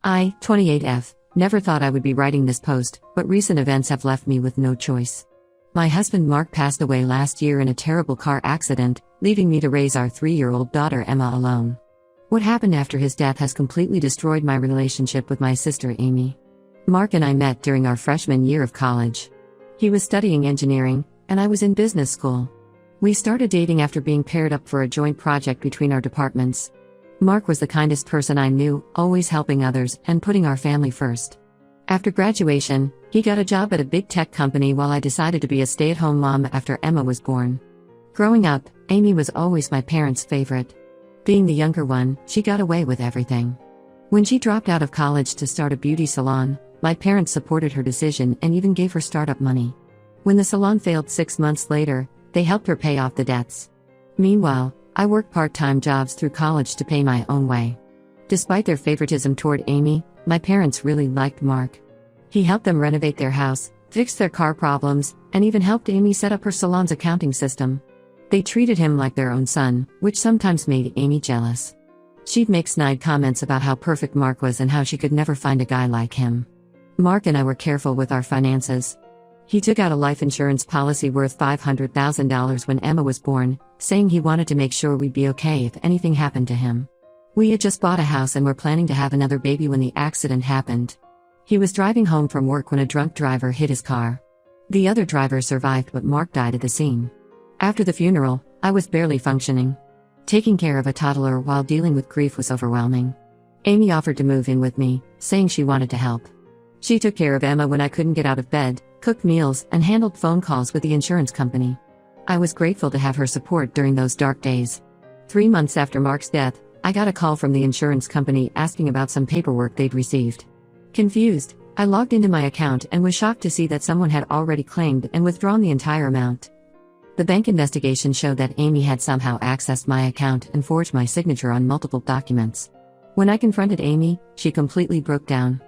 I, 28F, never thought I would be writing this post, but recent events have left me with no choice. My husband Mark passed away last year in a terrible car accident, leaving me to raise our 3-year-old daughter Emma alone. What happened after his death has completely destroyed my relationship with my sister Amy. Mark and I met during our freshman year of college. He was studying engineering, and I was in business school. We started dating after being paired up for a joint project between our departments. Mark was the kindest person I knew, always helping others and putting our family first. After graduation, he got a job at a big tech company while I decided to be a stay-at-home mom after Emma was born. Growing up, Amy was always my parents' favorite. Being the younger one, she got away with everything. When she dropped out of college to start a beauty salon, my parents supported her decision and even gave her startup money. When the salon failed 6 months later, they helped her pay off the debts. Meanwhile, I worked part-time jobs through college to pay my own way. Despite their favoritism toward Amy, my parents really liked Mark. He helped them renovate their house, fixed their car problems, and even helped Amy set up her salon's accounting system. They treated him like their own son, which sometimes made Amy jealous. She'd make snide comments about how perfect Mark was and how she could never find a guy like him. Mark and I were careful with our finances. He took out a life insurance policy worth $500,000 when Emma was born, saying he wanted to make sure we'd be okay if anything happened to him. We had just bought a house and were planning to have another baby when the accident happened. He was driving home from work when a drunk driver hit his car. The other driver survived, but Mark died at the scene. After the funeral, I was barely functioning. Taking care of a toddler while dealing with grief was overwhelming. Amy offered to move in with me, saying she wanted to help. She took care of Emma when I couldn't get out of bed, cooked meals, and handled phone calls with the insurance company. I was grateful to have her support during those dark days. 3 months after Mark's death, I got a call from the insurance company asking about some paperwork they'd received. Confused, I logged into my account and was shocked to see that someone had already claimed and withdrawn the entire amount. The bank investigation showed that Amy had somehow accessed my account and forged my signature on multiple documents. When I confronted Amy, she completely broke down.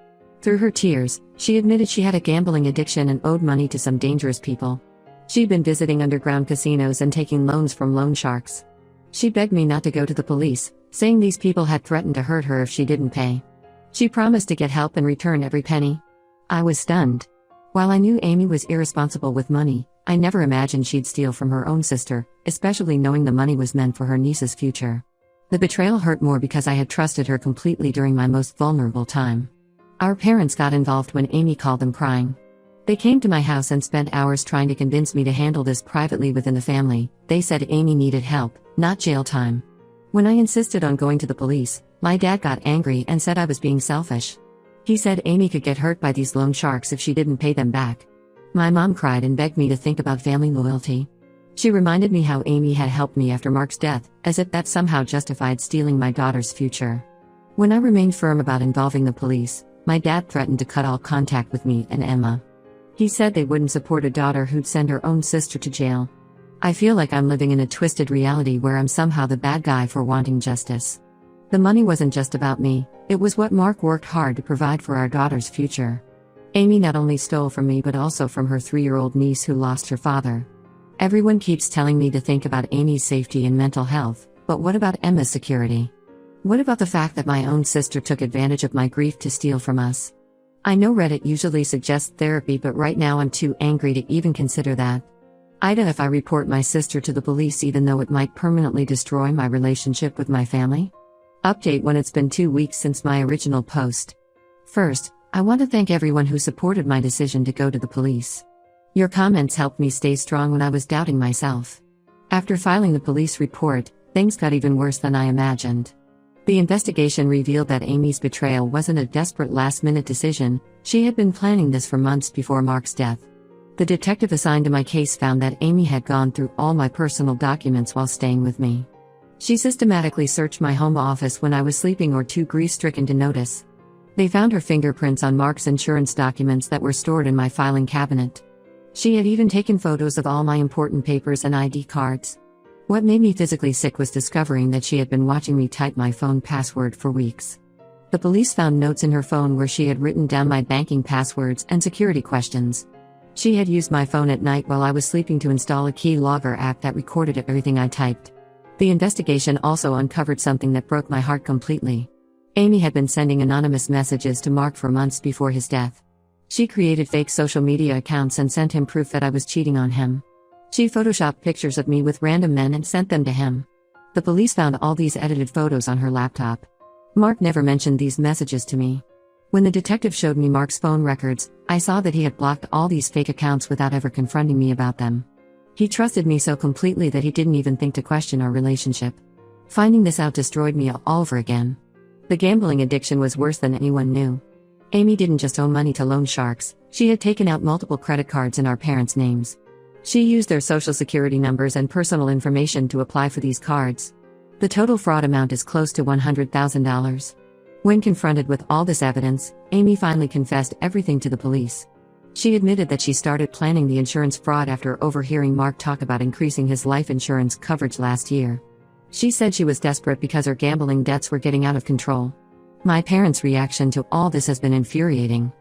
Through her tears, she admitted she had a gambling addiction and owed money to some dangerous people. She'd been visiting underground casinos and taking loans from loan sharks. She begged me not to go to the police, saying these people had threatened to hurt her if she didn't pay. She promised to get help and return every penny. I was stunned. While I knew Amy was irresponsible with money, I never imagined she'd steal from her own sister, especially knowing the money was meant for her niece's future. The betrayal hurt more because I had trusted her completely during my most vulnerable time. Our parents got involved when Amy called them crying. They came to my house and spent hours trying to convince me to handle this privately within the family. They said Amy needed help, not jail time. When I insisted on going to the police, my dad got angry and said I was being selfish. He said Amy could get hurt by these loan sharks if she didn't pay them back. My mom cried and begged me to think about family loyalty. She reminded me how Amy had helped me after Mark's death, as if that somehow justified stealing my daughter's future. When I remained firm about involving the police, my dad threatened to cut all contact with me and Emma. He said they wouldn't support a daughter who'd send her own sister to jail. I feel like I'm living in a twisted reality where I'm somehow the bad guy for wanting justice. The money wasn't just about me, it was what Mark worked hard to provide for our daughter's future. Amy not only stole from me but also from her 3-year-old niece who lost her father. Everyone keeps telling me to think about Amy's safety and mental health, but what about Emma's security? What about the fact that my own sister took advantage of my grief to steal from us? I know Reddit usually suggests therapy, but right now I'm too angry to even consider that. Ida, if I report my sister to the police even though it might permanently destroy my relationship with my family? Update when it's been 2 weeks since my original post. First, I want to thank everyone who supported my decision to go to the police. Your comments helped me stay strong when I was doubting myself. After filing the police report, things got even worse than I imagined. The investigation revealed that Amy's betrayal wasn't a desperate last-minute decision. She had been planning this for months before Mark's death. The detective assigned to my case found that Amy had gone through all my personal documents while staying with me. She systematically searched my home office when I was sleeping or too grief-stricken to notice. They found her fingerprints on Mark's insurance documents that were stored in my filing cabinet. She had even taken photos of all my important papers and ID cards. What made me physically sick was discovering that she had been watching me type my phone password for weeks. The police found notes in her phone where she had written down my banking passwords and security questions. She had used my phone at night while I was sleeping to install a keylogger app that recorded everything I typed. The investigation also uncovered something that broke my heart completely. Amy had been sending anonymous messages to Mark for months before his death. She created fake social media accounts and sent him proof that I was cheating on him. She photoshopped pictures of me with random men and sent them to him. The police found all these edited photos on her laptop. Mark never mentioned these messages to me. When the detective showed me Mark's phone records, I saw that he had blocked all these fake accounts without ever confronting me about them. He trusted me so completely that he didn't even think to question our relationship. Finding this out destroyed me all over again. The gambling addiction was worse than anyone knew. Amy didn't just owe money to loan sharks, she had taken out multiple credit cards in our parents' names. She used their social security numbers and personal information to apply for these cards. The total fraud amount is close to $100,000. When confronted with all this evidence, Amy finally confessed everything to the police. She admitted that she started planning the insurance fraud after overhearing Mark talk about increasing his life insurance coverage last year. She said she was desperate because her gambling debts were getting out of control. My parents' reaction to all this has been infuriating.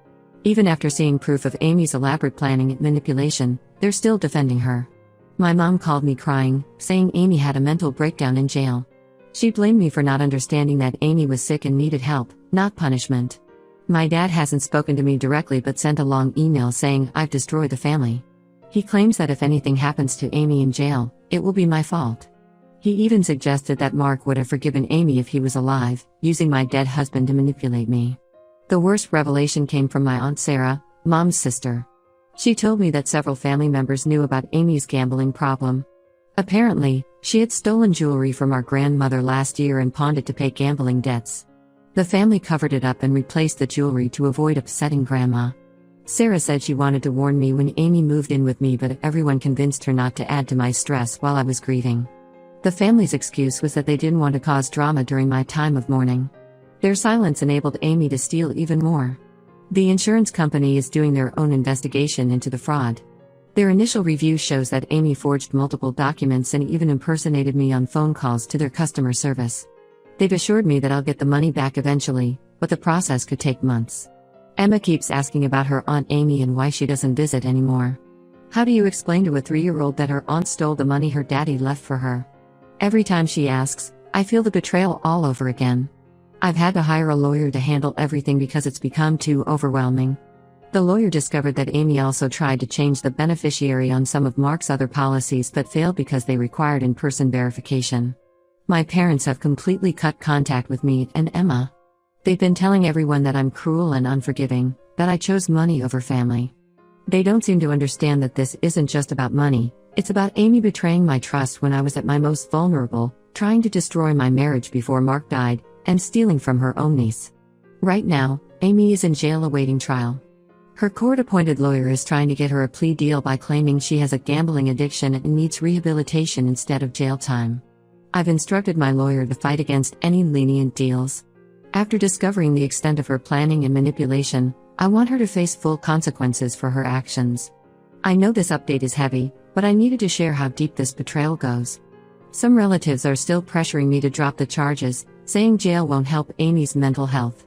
Even after seeing proof of Amy's elaborate planning and manipulation, they're still defending her. My mom called me crying, saying Amy had a mental breakdown in jail. She blamed me for not understanding that Amy was sick and needed help, not punishment. My dad hasn't spoken to me directly but sent a long email saying I've destroyed the family. He claims that if anything happens to Amy in jail, it will be my fault. He even suggested that Mark would have forgiven Amy if he was alive, using my dead husband to manipulate me. The worst revelation came from my Aunt Sarah, Mom's sister. She told me that several family members knew about Amy's gambling problem. Apparently, she had stolen jewelry from our grandmother last year and pawned it to pay gambling debts. The family covered it up and replaced the jewelry to avoid upsetting Grandma. Sarah said she wanted to warn me when Amy moved in with me, but everyone convinced her not to add to my stress while I was grieving. The family's excuse was that they didn't want to cause drama during my time of mourning. Their silence enabled Amy to steal even more. The insurance company is doing their own investigation into the fraud. Their initial review shows that Amy forged multiple documents and even impersonated me on phone calls to their customer service. They've assured me that I'll get the money back eventually, but the process could take months. Emma keeps asking about her Aunt Amy and why she doesn't visit anymore. How do you explain to a 3-year-old that her aunt stole the money her daddy left for her? Every time she asks, I feel the betrayal all over again. I've had to hire a lawyer to handle everything because it's become too overwhelming. The lawyer discovered that Amy also tried to change the beneficiary on some of Mark's other policies but failed because they required in-person verification. My parents have completely cut contact with me and Emma. They've been telling everyone that I'm cruel and unforgiving, that I chose money over family. They don't seem to understand that this isn't just about money, it's about Amy betraying my trust when I was at my most vulnerable, trying to destroy my marriage before Mark died, and stealing from her own niece. Right now, Amy is in jail awaiting trial. Her court-appointed lawyer is trying to get her a plea deal by claiming she has a gambling addiction and needs rehabilitation instead of jail time. I've instructed my lawyer to fight against any lenient deals. After discovering the extent of her planning and manipulation, I want her to face full consequences for her actions. I know this update is heavy, but I needed to share how deep this betrayal goes. Some relatives are still pressuring me to drop the charges, saying jail won't help Amy's mental health.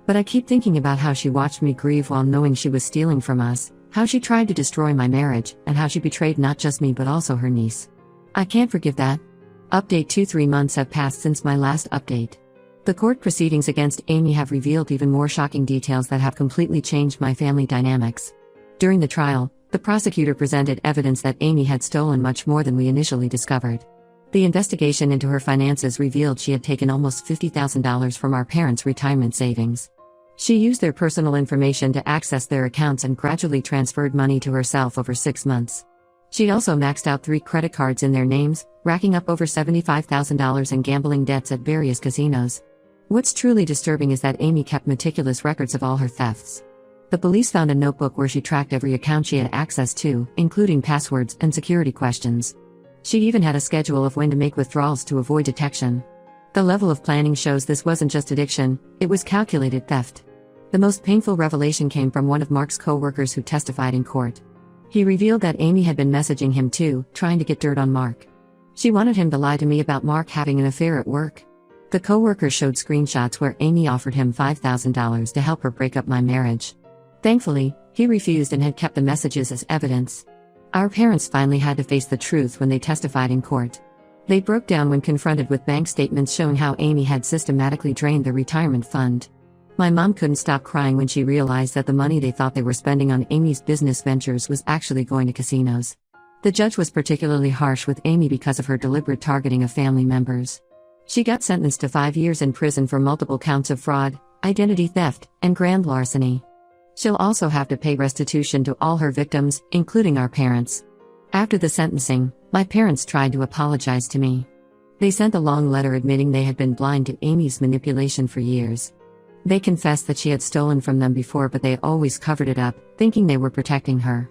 But I keep thinking about how she watched me grieve while knowing she was stealing from us, how she tried to destroy my marriage, and how she betrayed not just me but also her niece. I can't forgive that. Update 2-3 months have passed since my last update. The court proceedings against Amy have revealed even more shocking details that have completely changed my family dynamics. During the trial, the prosecutor presented evidence that Amy had stolen much more than we initially discovered. The investigation into her finances revealed she had taken almost $50,000 from our parents' retirement savings. She used their personal information to access their accounts and gradually transferred money to herself over 6 months. She also maxed out 3 credit cards in their names, racking up over $75,000 in gambling debts at various casinos. What's truly disturbing is that Amy kept meticulous records of all her thefts. The police found a notebook where she tracked every account she had access to, including passwords and security questions. She even had a schedule of when to make withdrawals to avoid detection. The level of planning shows this wasn't just addiction, it was calculated theft. The most painful revelation came from one of Mark's co-workers who testified in court. He revealed that Amy had been messaging him too, trying to get dirt on Mark. She wanted him to lie to me about Mark having an affair at work. The co-worker showed screenshots where Amy offered him $5,000 to help her break up my marriage. Thankfully, he refused and had kept the messages as evidence. Our parents finally had to face the truth when they testified in court. They broke down when confronted with bank statements showing how Amy had systematically drained the retirement fund. My mom couldn't stop crying when she realized that the money they thought they were spending on Amy's business ventures was actually going to casinos. The judge was particularly harsh with Amy because of her deliberate targeting of family members. She got sentenced to 5 years in prison for multiple counts of fraud, identity theft, and grand larceny. She'll also have to pay restitution to all her victims, including our parents. After the sentencing, my parents tried to apologize to me. They sent a long letter admitting they had been blind to Amy's manipulation for years. They confessed that she had stolen from them before, but they always covered it up, thinking they were protecting her.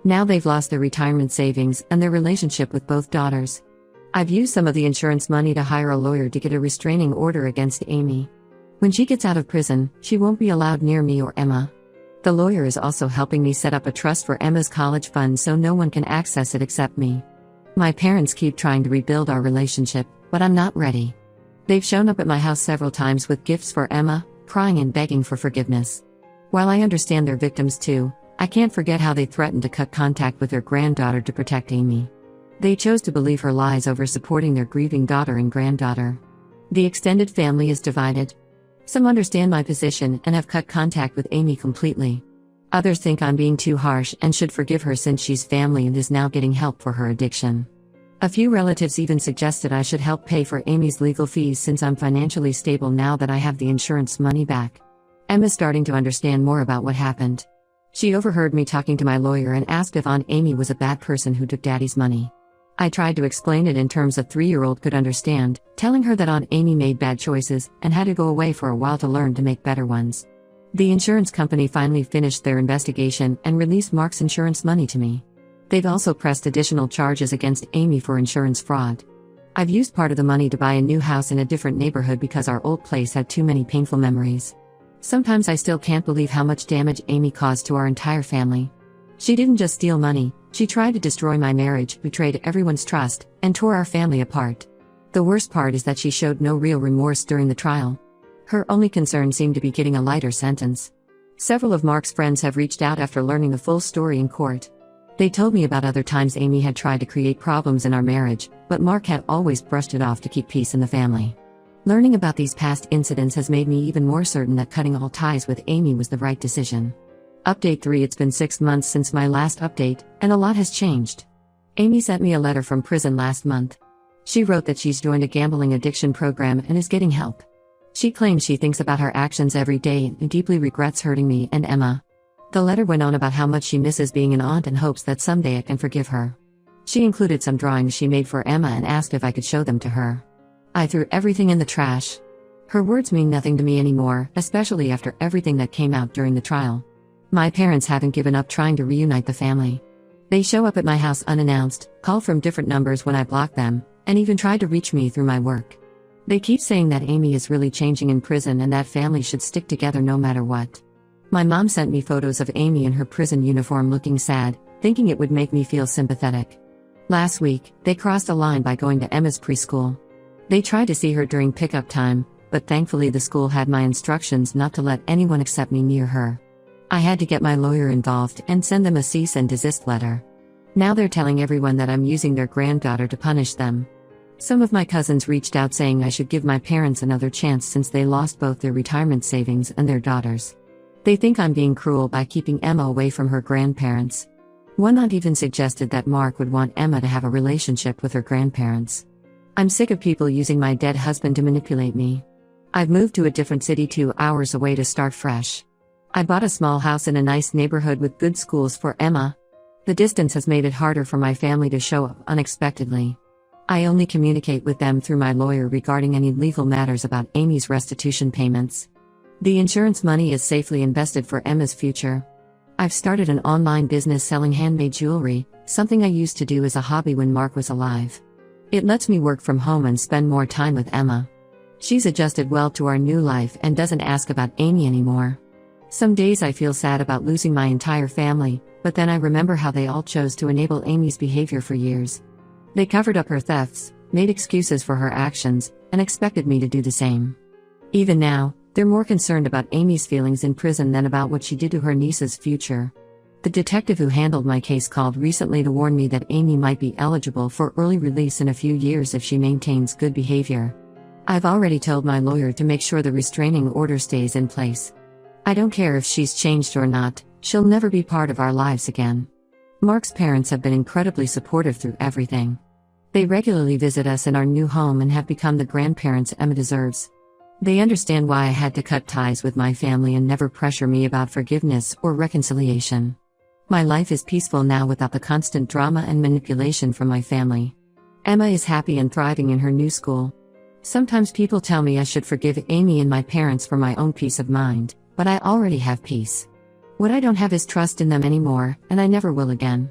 Now they've lost their retirement savings and their relationship with both daughters. I've used some of the insurance money to hire a lawyer to get a restraining order against Amy. When she gets out of prison, she won't be allowed near me or Emma. The lawyer is also helping me set up a trust for Emma's college fund so no one can access it except me. My parents keep trying to rebuild our relationship, but I'm not ready. They've shown up at my house several times with gifts for Emma, crying and begging for forgiveness. While I understand they're victims too, I can't forget how they threatened to cut contact with their granddaughter to protect Amy. They chose to believe her lies over supporting their grieving daughter and granddaughter. The extended family is divided. Some understand my position and have cut contact with Amy completely. Others think I'm being too harsh and should forgive her since she's family and is now getting help for her addiction. A few relatives even suggested I should help pay for Amy's legal fees since I'm financially stable now that I have the insurance money back. Emma's starting to understand more about what happened. She overheard me talking to my lawyer and asked if Aunt Amy was a bad person who took Daddy's money. I tried to explain it in terms a 3-year-old could understand, telling her that Aunt Amy made bad choices and had to go away for a while to learn to make better ones. The insurance company finally finished their investigation and released Mark's insurance money to me. They've also pressed additional charges against Amy for insurance fraud. I've used part of the money to buy a new house in a different neighborhood because our old place had too many painful memories. Sometimes I still can't believe how much damage Amy caused to our entire family. She didn't just steal money, she tried to destroy my marriage, betrayed everyone's trust, and tore our family apart. The worst part is that she showed no real remorse during the trial. Her only concern seemed to be getting a lighter sentence. Several of Mark's friends have reached out after learning the full story in court. They told me about other times Amy had tried to create problems in our marriage, but Mark had always brushed it off to keep peace in the family. Learning about these past incidents has made me even more certain that cutting all ties with Amy was the right decision. Update 3. It's been 6 months since my last update, and a lot has changed. Amy sent me a letter from prison last month. She wrote that she's joined a gambling addiction program and is getting help. She claims she thinks about her actions every day and deeply regrets hurting me and Emma. The letter went on about how much she misses being an aunt and hopes that someday I can forgive her. She included some drawings she made for Emma and asked if I could show them to her. I threw everything in the trash. Her words mean nothing to me anymore, especially after everything that came out during the trial. My parents haven't given up trying to reunite the family. They show up at my house unannounced, call from different numbers when I block them, and even try to reach me through my work. They keep saying that Amy is really changing in prison and that family should stick together no matter what. My mom sent me photos of Amy in her prison uniform looking sad, thinking it would make me feel sympathetic. Last week, they crossed a line by going to Emma's preschool. They tried to see her during pickup time, but thankfully the school had my instructions not to let anyone except me near her. I had to get my lawyer involved and send them a cease and desist letter. Now they're telling everyone that I'm using their granddaughter to punish them. Some of my cousins reached out saying I should give my parents another chance since they lost both their retirement savings and their daughters. They think I'm being cruel by keeping Emma away from her grandparents. One aunt even suggested that Mark would want Emma to have a relationship with her grandparents. I'm sick of people using my dead husband to manipulate me. I've moved to a different city 2 hours away to start fresh. I bought a small house in a nice neighborhood with good schools for Emma. The distance has made it harder for my family to show up unexpectedly. I only communicate with them through my lawyer regarding any legal matters about Amy's restitution payments. The insurance money is safely invested for Emma's future. I've started an online business selling handmade jewelry, something I used to do as a hobby when Mark was alive. It lets me work from home and spend more time with Emma. She's adjusted well to our new life and doesn't ask about Amy anymore. Some days I feel sad about losing my entire family, but then I remember how they all chose to enable Amy's behavior for years. They covered up her thefts, made excuses for her actions, and expected me to do the same. Even now, they're more concerned about Amy's feelings in prison than about what she did to her niece's future. The detective who handled my case called recently to warn me that Amy might be eligible for early release in a few years if she maintains good behavior. I've already told my lawyer to make sure the restraining order stays in place. I don't care if she's changed or not, she'll never be part of our lives again. Mark's parents have been incredibly supportive through everything. They regularly visit us in our new home and have become the grandparents Emma deserves. They understand why I had to cut ties with my family and never pressure me about forgiveness or reconciliation. My life is peaceful now without the constant drama and manipulation from my family. Emma is happy and thriving in her new school. Sometimes people tell me I should forgive Amy and my parents for my own peace of mind, but I already have peace. What I don't have is trust in them anymore, and I never will again.